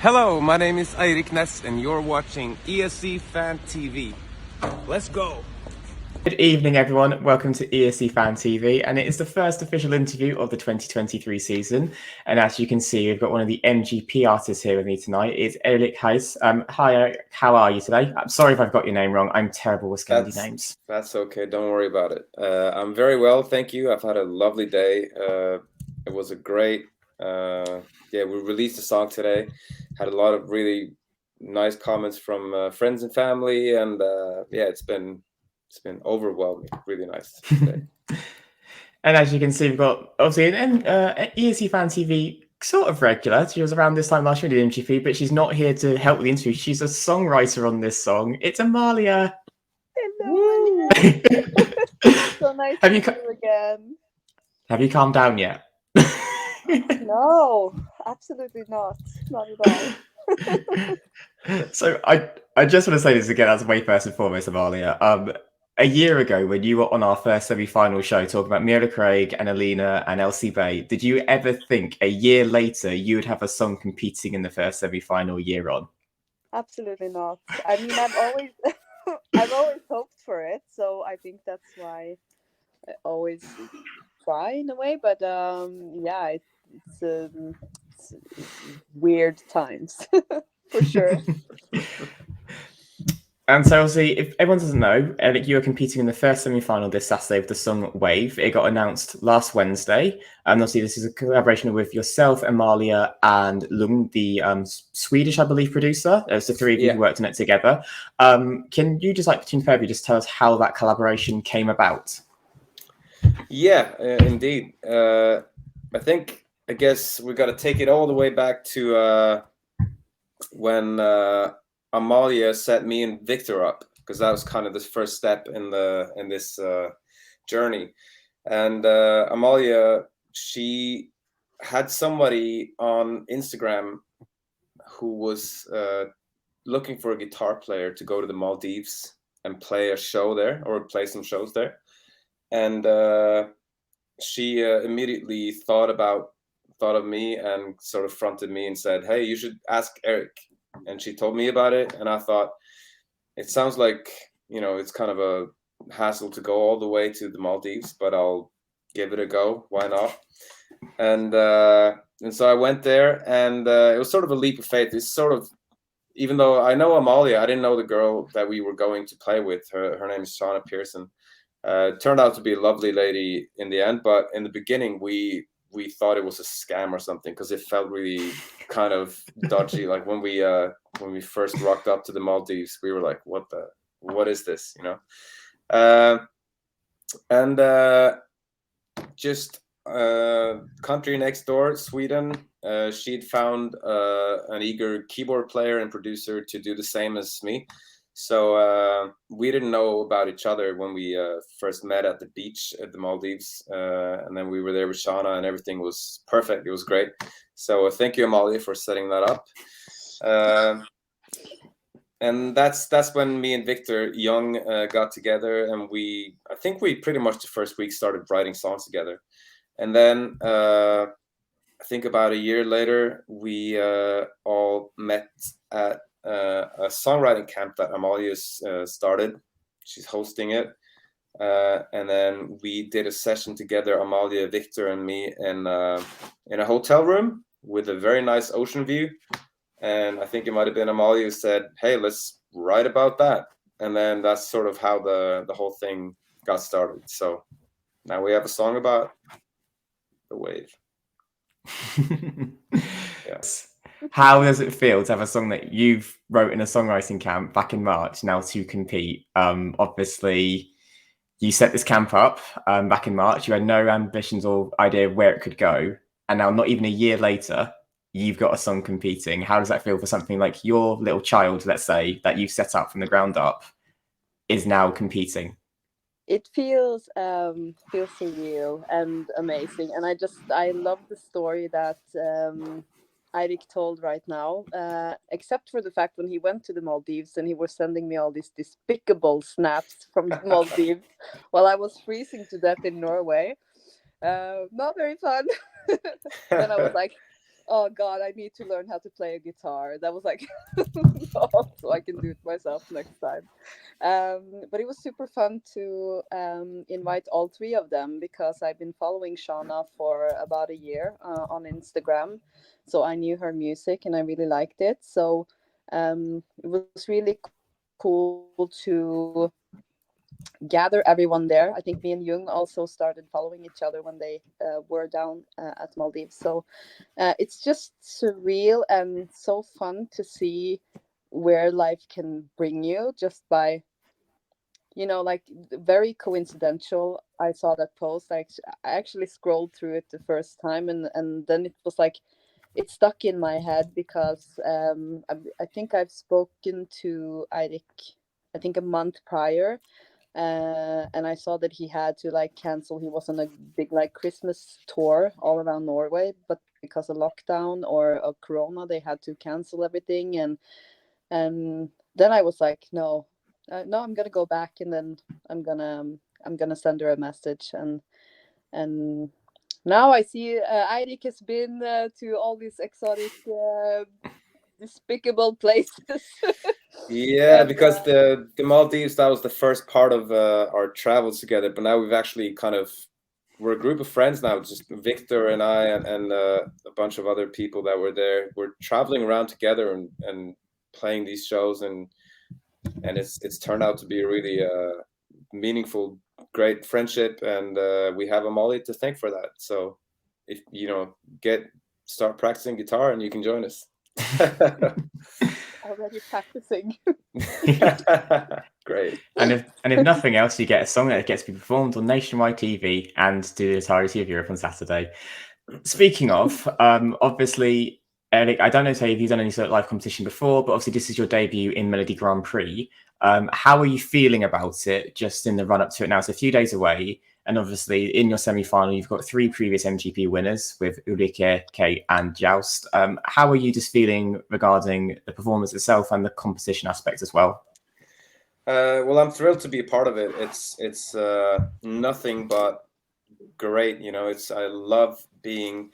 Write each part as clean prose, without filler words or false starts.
Hello, my name is Eirik Ness and you're watching ESC Fan TV. Let's go! Good evening, everyone. Welcome to ESC Fan TV, and it is the first official interview of the 2023 season. And as you can see, we've got one of the MGP artists here with me tonight. It's Erik Heis. Hi, Erik. How are you today? I'm sorry if I've got your name wrong. I'm terrible with Scandi names. That's okay. Don't worry about it. I'm very well, thank you. I've had a lovely day. It was a great. We released a song today. Had a lot of really nice comments from friends and family, and it's been overwhelming. Really nice today. And as you can see, we've got obviously an ESC Fan TV sort of regular. She was around this time last year in MGP, but she's not here to help with the interview. She's a songwriter on this song. It's Amalia. Hello. So nice to see you again. Have you calmed down yet? No, absolutely not. Not at all. So I just want to say this again as way first and foremost, Amalia. A year ago, when you were on our first semi-final show talking about Mira Craig and Alina and Elsie Bay, did you ever think a year later you would have a song competing in the first semi-final year on? Absolutely not. I mean, I've always hoped for it, so I think that's why I always try in a way. But it's weird times for sure. And so, obviously, if everyone doesn't know, Erik, you were competing in the first semi-final this Saturday with the song Wave. It got announced last Wednesday. And obviously, this is a collaboration with yourself, Amalia, and Lung, the Swedish, I believe, producer. It's the three of you who worked on it together. Can you just, between the pair of you, just tell us how that collaboration came about? Yeah, indeed. I guess we got to take it all the way back to when Amalia set me and Victor up, because that was kind of the first step in this journey. And Amalia, she had somebody on Instagram who was looking for a guitar player to go to the Maldives and play a show there, or play some shows there. And she immediately thought of me and sort of fronted me and said, "Hey, you should ask Erik." And she told me about it, and I thought, it sounds like, it's kind of a hassle to go all the way to the Maldives, but I'll give it a go. Why not? And so I went there, and it was sort of a leap of faith. It's sort of, even though I know Amalia, I didn't know the girl that we were going to play with. Her name is Shauna Pearson. Turned out to be a lovely lady in the end, but in the beginning we thought it was a scam or something, because it felt really kind of dodgy. Like when we first rocked up to the Maldives, we were like, what is this, and just country next door, Sweden, she'd found an eager keyboard player and producer to do the same as me. So we didn't know about each other when we first met at the beach at the Maldives, and then we were there with Shauna, and everything was perfect. It was great. So thank you, Amalia, for setting that up. And that's when me and Victor Young got together, and I think we pretty much the first week started writing songs together. And then I think about a year later, we all met at a songwriting camp that Amalia's started. She's hosting it, and then we did a session together, Amalia, Victor, and me, in a hotel room with a very nice ocean view. And I think it might have been Amalia who said, "Hey, let's write about that." And then that's sort of how the whole thing got started. So now we have a song about the wave. Yes. How does it feel to have a song that you've wrote in a songwriting camp back in March now to compete? Obviously, you set this camp up back in March. You had no ambitions or idea of where it could go. And now, not even a year later, you've got a song competing. How does that feel for something like your little child, let's say, that you've set up from the ground up, is now competing? It feels surreal and amazing. And I love the story that Eirik told right now, except for the fact when he went to the Maldives and he was sending me all these despicable snaps from the Maldives while I was freezing to death in Norway. Not very fun. Then I was like, oh god, I need to learn how to play a guitar. That was like no, so I can do it myself next time. But it was super fun to invite all three of them because I've been following Shauna for about a year on Instagram, so I knew her music and I really liked it. So it was really cool to gather everyone there. I think me and Jung also started following each other when they were down at Maldives. So it's just surreal and so fun to see where life can bring you just by, you know, like very coincidental. I saw that post. I actually scrolled through it the first time, and then it was like it stuck in my head because I think I've spoken to Eirik, I think a month prior, and I saw that he had to like cancel. He was on a big like Christmas tour all around Norway, but because of lockdown or of Corona, they had to cancel everything. And then I was like, no, no, I'm gonna go back, and then I'm gonna send her a message, and now I see Eirik has been to all these exotic, despicable places. Yeah, And, because the Maldives, that was the first part of our travels together, but now we've actually kind of, we're a group of friends now, just Victor and I and a bunch of other people that were there. We're traveling around together and playing these shows, and it's turned out to be a really meaningful, great friendship, and we have Amalie to thank for that. So if you know, start practicing guitar and you can join us. already practicing. Great. And if nothing else, you get a song that gets to be performed on nationwide TV and to the entirety of Europe on Saturday. Speaking of, obviously, Eric, I don't know if you've done any sort of live competition before, but obviously this is your debut in Melody Grand Prix. How are you feeling about it just in the run up to it now? It's a few days away. And obviously in your semi-final, you've got 3 previous MGP winners with Ulrike, Kate and Joust. How are you just feeling regarding the performance itself and the competition aspect as well? Well, I'm thrilled to be a part of it. It's nothing but great. You know, I love being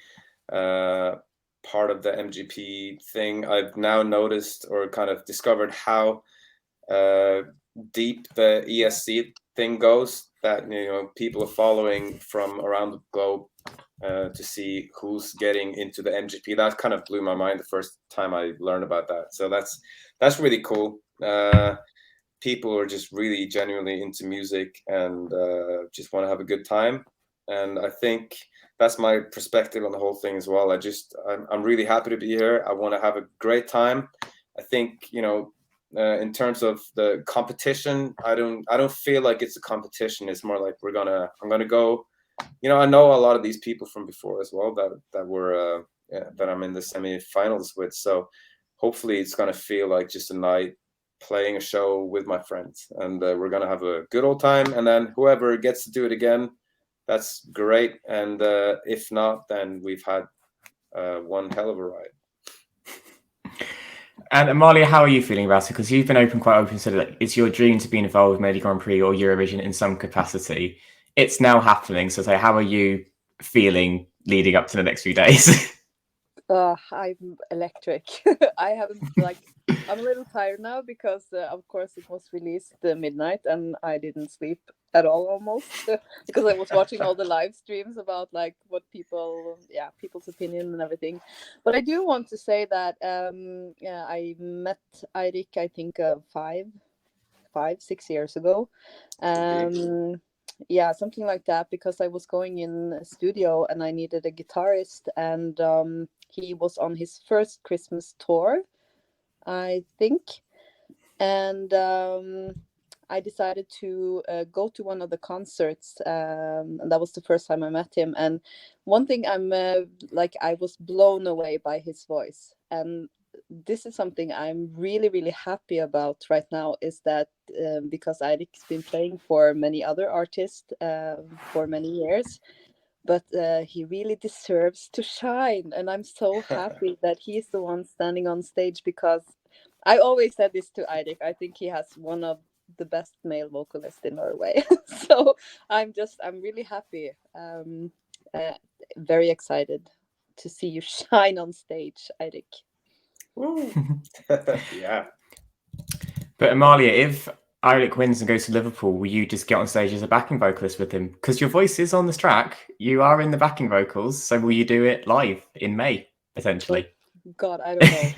part of the MGP thing. I've now noticed or kind of discovered how deep the ESC thing goes. That, you know, people are following from around the globe to see who's getting into the MGP. That kind of blew my mind the first time I learned about that. So that's really cool. People are just really genuinely into music and just want to have a good time. And I think that's my perspective on the whole thing as well. I'm really happy to be here. I want to have a great time. I think, you know, in terms of the competition, I don't feel like it's a competition. It's more like I'm gonna go. You know, I know a lot of these people from before as well that I'm in the semi-finals with. So hopefully it's gonna feel like just a night playing a show with my friends, and we're gonna have a good old time. And then whoever gets to do it again, that's great. And if not, then we've had one hell of a ride. And Amalia, how are you feeling about it? Because you've been quite open, so that it's your dream to be involved with Melody Grand Prix or Eurovision in some capacity. It's now happening. So how are you feeling leading up to the next few days? I'm electric. I haven't I'm a little tired now because of course it was released midnight and I didn't sleep at all almost because I was watching all the live streams about like what people's opinion and everything. But I do want to say that I met Eirik I think 6 years ago. Yeah, something like that, because I was going in a studio and I needed a guitarist, and he was on his first Christmas tour, I think. And I decided to go to one of the concerts, and that was the first time I met him. And one thing I was blown away by his voice. And this is something I'm really, really happy about right now, is that because Eirik's been playing for many other artists for many years, but he really deserves to shine. And I'm so happy that he's the one standing on stage, because I always said this to Eirik. I think he has one of the best male vocalists in Norway. So I'm really happy, very excited to see you shine on stage, Eirik. Woo. Yeah. But Amalia, if Eirik wins and goes to Liverpool, will you just get on stage as a backing vocalist with him? Because your voice is on this track. You are in the backing vocals. So will you do it live in May, potentially? God, I don't know.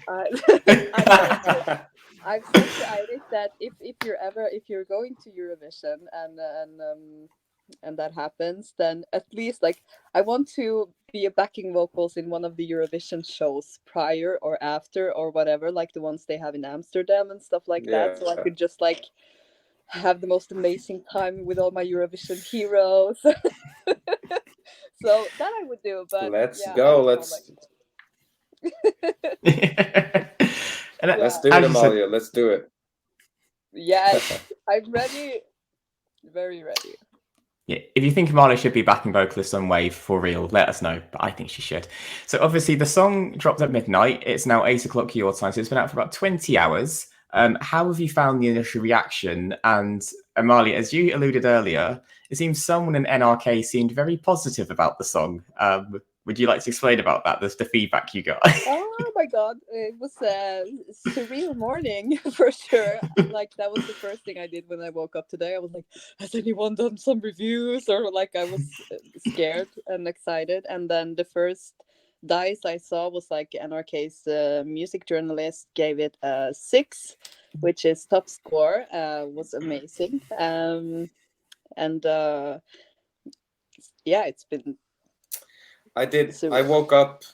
I've said to Eirik that if you're going to Eurovision and that happens, then at least like I want to be a backing vocals in one of the Eurovision shows prior or after or whatever, like the ones they have in Amsterdam and stuff like that. So I could just like have the most amazing time with all my Eurovision heroes. So that I would do. But Let's yeah, go. Let's let's do it, Amalia. Let's do it. Yes, I'm ready. Very ready. Yeah, if you think Amalia should be backing vocalist on Wave for real, let us know. But I think she should. So obviously the song dropped at midnight. It's now 8 o'clock your time, so it's been out for about 20 hours. How have you found the initial reaction? And Amalia, as you alluded earlier, it seems someone in NRK seemed very positive about the song. Would you like to explain about that? The feedback you got. Oh my God, it was a surreal morning for sure. Like that was the first thing I did when I woke up today. I was like, has anyone done some reviews? Or like I was scared and excited. And then the first dice I saw was like NRK's music journalist gave it a 6, which is top score. Was amazing. Yeah, it's been. I woke up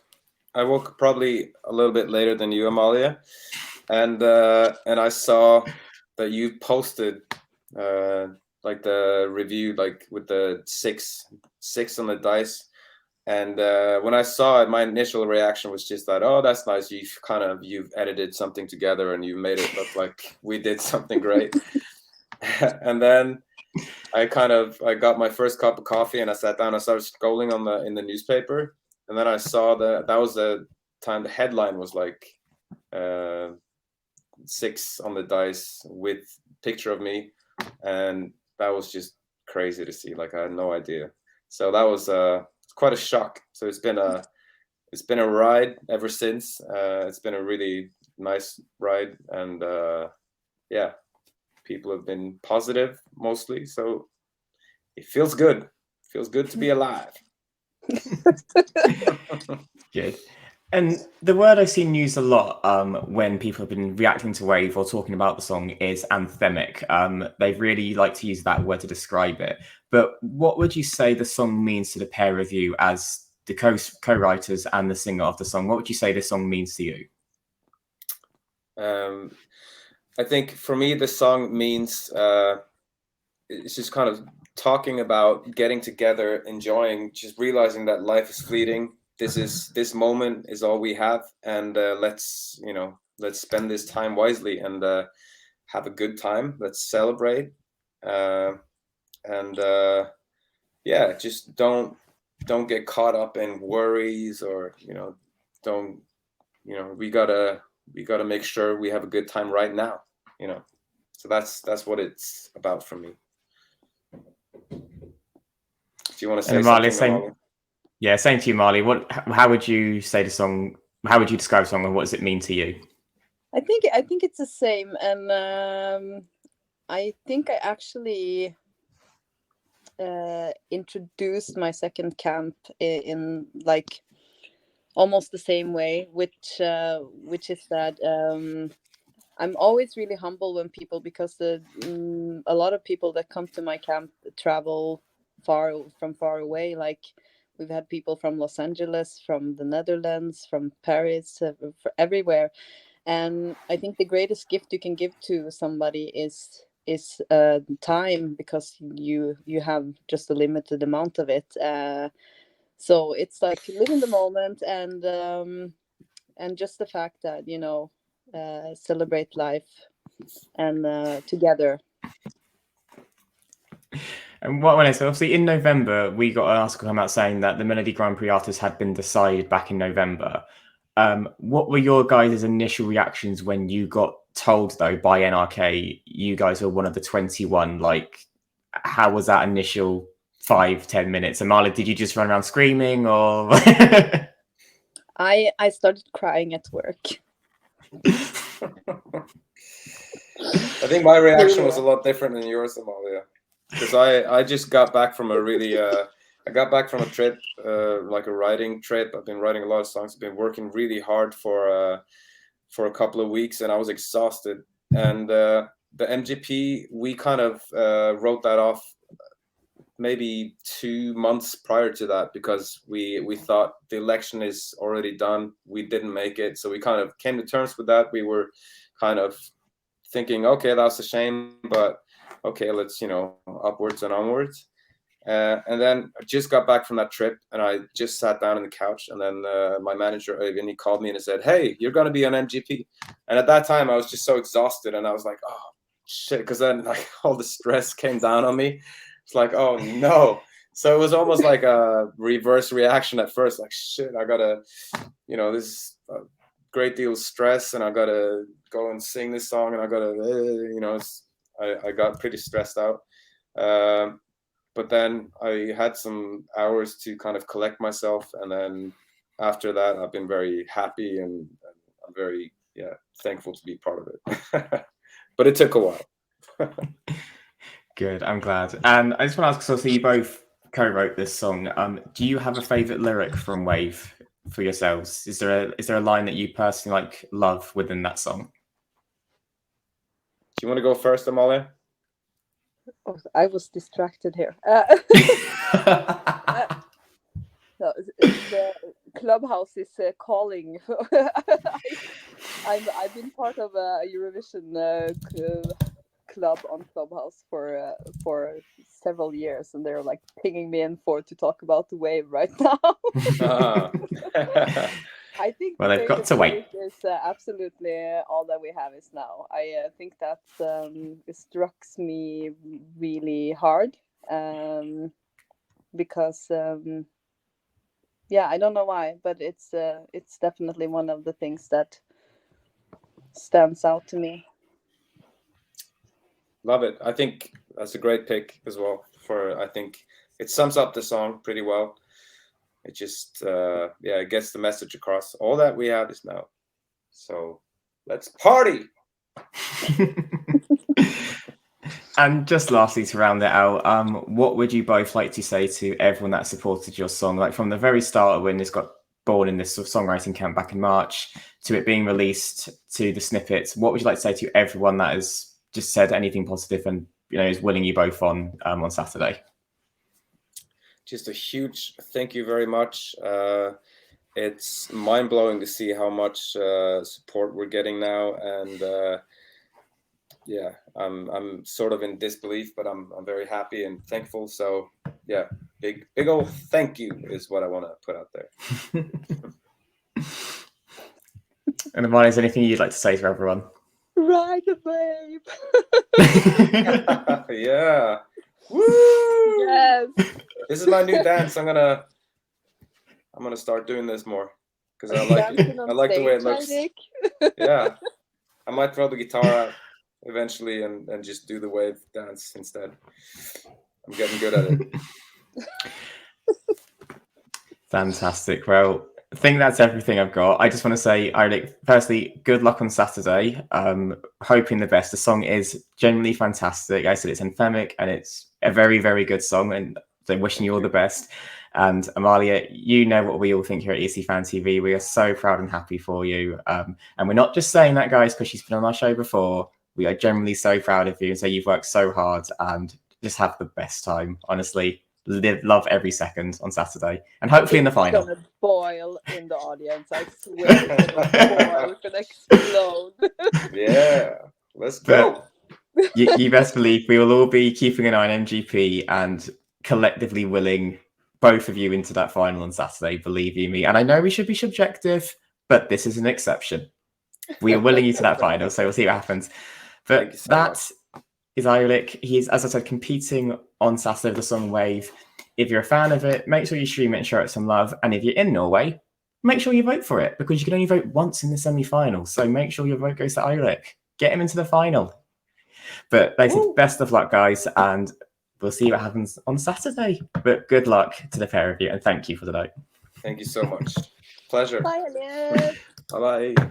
probably a little bit later than you, Amalia, and I saw that you posted like the review, like with the 6 on the dice. And when I saw it, my initial reaction was just that, oh, that's nice. You've edited something together and you made it look like we did something great. And then I got my first cup of coffee and I sat down and started scrolling in the newspaper. And then I saw that was the time the headline was like 6 on the dice with picture of me. And that was just crazy to see. Like I had no idea. So that was quite a shock. So it's been a ride ever since. It's been a really nice ride. And yeah. People have been positive mostly, so it feels good. It feels good to be alive. Good. And the word I've seen used a lot when people have been reacting to Wave or talking about the song is anthemic. They really like to use that word to describe it. But what would you say the song means to the pair of you as the co-writers and the singer of the song? What would you say the song means to you? I think for me, the song means it's just kind of talking about getting together, enjoying, just realizing that life is fleeting. This moment is all we have, and let's spend this time wisely and have a good time. Let's celebrate, just don't get caught up in worries or we gotta make sure we have a good time right now. So that's what it's about for me. Do you want to say something? Yeah, same to you, Marley. How would you say the song? How would you describe the song, and what does it mean to you? I think it's the same, and I think I actually introduced my second camp in like almost the same way, which is that I'm always really humble when people, because a lot of people that come to my camp travel far away. Like we've had people from Los Angeles, from the Netherlands, from Paris, everywhere. And I think the greatest gift you can give to somebody is time, because you have just a limited amount of it. So it's like live in the moment and just the fact that celebrate life and together. And when I say, obviously in November, we got an article come out saying that the Melody Grand Prix artists had been decided back in November. What were your guys' initial reactions when you got told, though, by NRK, you guys were one of the 21? Like, how was that initial 5-10 minutes? Amala, did you just run around screaming or? I started crying at work. I think my reaction was a lot different than yours, Amalia, because I just got back from a really I got back from a trip, like a writing trip. I've been writing a lot of songs. I've been working really hard for a couple of weeks, and I was exhausted. And the MGP, we kind of wrote that off maybe 2 months prior to that, because we thought the election is already done. We didn't make it, so we kind of came to terms with that. We were kind of thinking, okay, that's a shame, but okay, let's, upwards and onwards. And then I just got back from that trip, and I just sat down on the couch, and then my manager, Øyvind, he called me and he said, hey, you're going to be on MGP. And at that time, I was just so exhausted, and I was like, oh, shit, because then like all the stress came down on me. It's like, oh, no. So it was almost like a reverse reaction at first, like, shit, I got to, this great deal of stress, and I got to go and sing this song, and I got to, I got pretty stressed out. But then I had some hours to kind of collect myself. And then after that, I've been very happy, and I'm very, thankful to be part of it. But it took a while. Good, I'm glad. And I just want to ask, so you both co-wrote this song. Do you have a favorite lyric from Wave for yourselves? Is there a line that you personally love within that song? Do you want to go first, Amalia? Oh, I was distracted here. No, the Clubhouse is calling. I've been part of a Eurovision club on Clubhouse for several years, and they're like pinging me in to talk about the Wave right now. I think well, they've got to wait. Is absolutely all that we have is now. I think that it struck me really hard, because I don't know why, but it's definitely one of the things that stands out to me. Love it. I think that's a great pick as well. I think it sums up the song pretty well. It just, it gets the message across. All that we have is now. So let's party. And just lastly, to round it out, what would you both like to say to everyone that supported your song? Like from the very start, when this got born in this sort of songwriting camp back in March, to it being released, to the snippets, what would you like to say to everyone that has just said anything positive and is willing you both on Saturday? Just a huge thank you very much. It's mind-blowing to see how much support we're getting now, and I'm sort of in disbelief, but I'm very happy and thankful. So yeah, big old thank you is what I want to put out there. And Amalia, is there anything you'd like to say to everyone? Ride the Wave. Yeah. Woo! Yes. This is my new dance. I'm gonna start doing this more because I like it. I like the way it looks. Yeah, I might throw the guitar out eventually and just do the Wave dance instead. I'm getting good at it. Fantastic. Well, I think that's everything I've got. I just want to say, Eirik, firstly, good luck on Saturday. Hoping the best. The song is genuinely fantastic. I said it's anthemic and it's a very, very good song, and so wishing you all the best. And Amalia, you know what we all think here at ESC Fan TV. We are so proud and happy for you. And we're not just saying that, guys, because she's been on our show before. We are genuinely so proud of you and say you've worked so hard, and just have the best time. Honestly, love every second on Saturday, and hopefully in the final. It's gonna boil in the audience. I swear, it's gonna boil. It's gonna explode. Yeah, let's go. You best believe we will all be keeping an eye on MGP and collectively willing both of you into that final on Saturday. Believe you me, and I know we should be subjective, but this is an exception. We are willing you to that final, so we'll see what happens. But that is Eirik. He's, as I said, competing on Saturday with the song Wave. If you're a fan of it, make sure you stream it and show it some love. And if you're in Norway, make sure you vote for it, because you can only vote once in the semi-final. So make sure your vote goes to Eirik. Get him into the final. But basically, best of luck, guys, and we'll see what happens on Saturday. But good luck to the pair of you, and thank you for tonight. Thank you so much. Pleasure. Bye, Elliot. Bye bye.